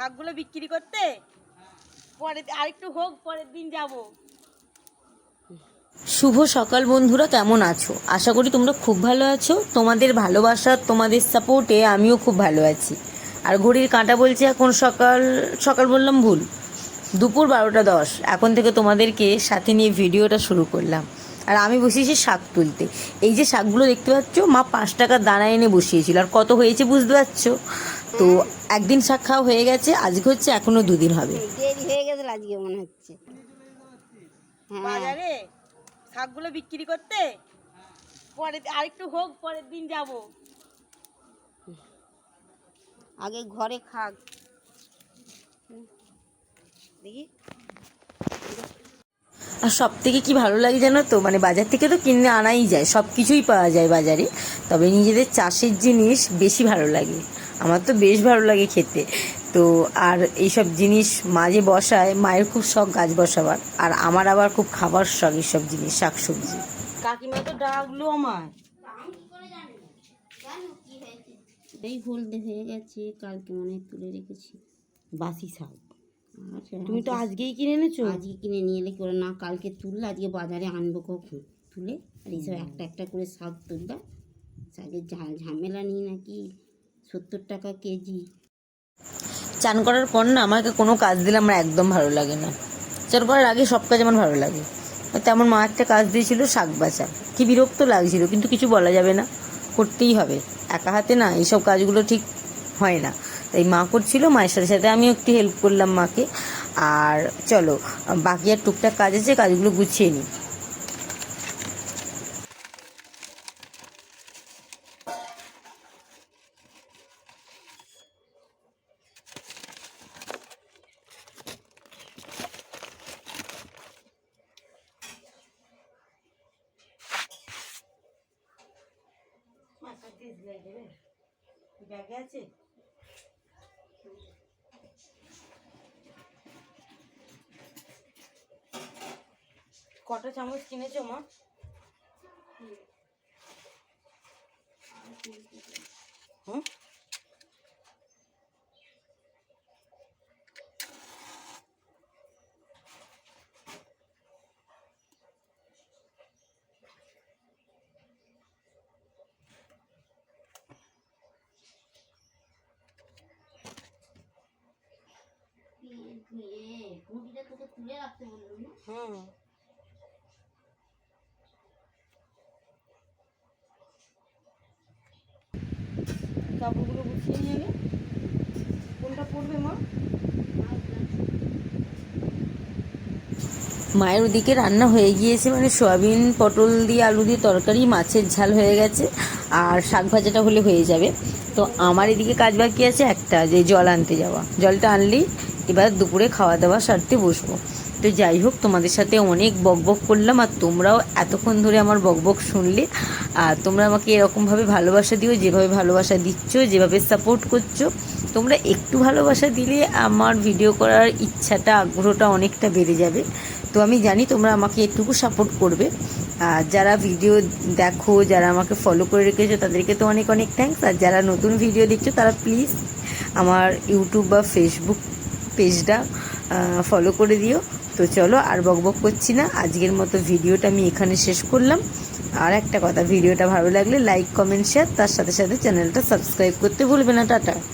শাকগুলো বিক্রি করতে, পরে আরেকটু হোক, পরের দিন যাব। শুভ সকাল বন্ধুরা, কেমন আছো? আশা করি তোমরা খুব ভালো আছো। তোমাদের ভালোবাসা, তোমাদের সাপোর্টে আমিও খুব ভালো আছি। আর ঘড়ির কাঁটা বলছে এখন সকাল সকাল, বললাম ভুল, দুপুর 12টা 10। এখন থেকে তোমাদেরকে সাথে নিয়ে ভিডিওটা শুরু করলাম। আর আমি বসিয়েছি শাক তুলতে। এই যে শাকগুলো দেখতে পাচ্ছ, মা 5 টাকার দানা এনে বসিয়েছিল। আর কত হয়েছে বুঝতে পারছো তো? একদিন শাক খাওয়া হয়ে গেছে, আজকে হচ্ছে এখনো 2 দিন হবে। দেরি হয়ে গেছে আজকে মনে হচ্ছে। বাজারে শাকগুলো বিক্রি করতে, পরে আরেকটু হোক, পরের দিন যাব। আগে ঘরে খাক দেখি। আর সব থেকে কী ভালো লাগে জানো তো, মানে বাজার থেকে তো কিনে আনাই যায়, সব কিছুই পাওয়া যায় বাজারে, তবে নিজেদের চাষের জিনিস বেশি ভালো লাগে। আমার তো বেশ ভালো লাগে খেতে। তো আর এইসব জিনিস মাঝে বসায়, মায়ের খুব শখ গাছ বসাবার, আর আমার আবার খুব খাবার শখ এইসব জিনিস, শাকসবজি। কাকিমা তো ডাকলো আমায়। এই হলদে হয়ে গেছে, কালকে মনে হয় তুলে রেখেছি বাসি শাক। আচ্ছা, তুমি তো আজকেই কিনে এনেছো। আজকে কিনে নিয়ে এলে করে না, কালকে তুললে আজকে বাজারে আনবো কখন তুলে। আর এইসব একটা একটা করে শাক তুললাম। শাকের ঝামেলা নিই নাকি 70 টাকা কেজি। চান করার পর না আমাকে কোনো কাজ দিলে আমার একদম ভালো লাগে না। চান করার আগে সব কাজ আমার ভালো লাগে। তেমন মা একটা কাজ দিয়েছিল, শাক বাছা। কি বিরক্ত লাগছিল, কিন্তু কিছু বলা যাবে না, করতেই হবে। একা হাতে না এইসব কাজগুলো ঠিক হয় না। তাই মা করছিল, মায়ের সাথে সাথে আমিও একটু হেল্প করলাম মাকে। আর চলো, বাকি আর টুকটাক কাজ আছে, কাজগুলো গুছিয়ে নিই। ব্যাগে আছে। কটা চামচ কিনেছো মা? হুম, তুলে রাখতে বললাম না। হুম। কাপড়গুলো গুছিয়ে নিয়ে এলে কোনটা পরবে মা? মায়ের ওদিকে রান্না হয়ে গিয়েছে, মানে সয়াবিন পটল দিয়ে আলু দিয়ে তরকারি, মাছের ঝাল হয়ে গেছে, আর শাক ভাজাটা হলে হয়ে যাবে। তো আমার এদিকে কাজ বাকি আছে একটা, যে জল আনতে যাওয়া। জলটা আনলেই এবার দুপুরে খাওয়া দাওয়া সারতে বসবো। তো যাই হোক, তোমাদের সাথে অনেক বকবক করলাম, আর তোমরাও এতক্ষণ ধরে আমার বকবক শুনলে। আর তোমরা আমাকে এরকমভাবে ভালোবাসা দিও, যেভাবে ভালোবাসা দিচ্ছ, যেভাবে সাপোর্ট করছো। তোমরা একটু ভালোবাসা দিলে আমার ভিডিও করার ইচ্ছাটা, আগ্রহটা অনেকটা বেড়ে যাবে। তো আমি জানি তোমরা আমাকে একটুকু সাপোর্ট করবে। আর যারা ভিডিও দেখো, যারা আমাকে ফলো করে রেখেছো, তাদেরকে তো অনেক অনেক থ্যাঙ্কস। আর যারা নতুন ভিডিও দেখছো, তারা প্লিজ আমার ইউটিউব বা ফেসবুক পেজটা ফলো করে দিও। তো চলো, আর বকবক করছি না, আজকের মতো ভিডিওটা আমি এখানে শেষ করলাম। আর একটা কথা, ভিডিওটা ভালো লাগলে লাইক, কমেন্ট, শেয়ার, তার সাথে সাথে চ্যানেলটা সাবস্ক্রাইব করতে ভুলবে না। টাটা।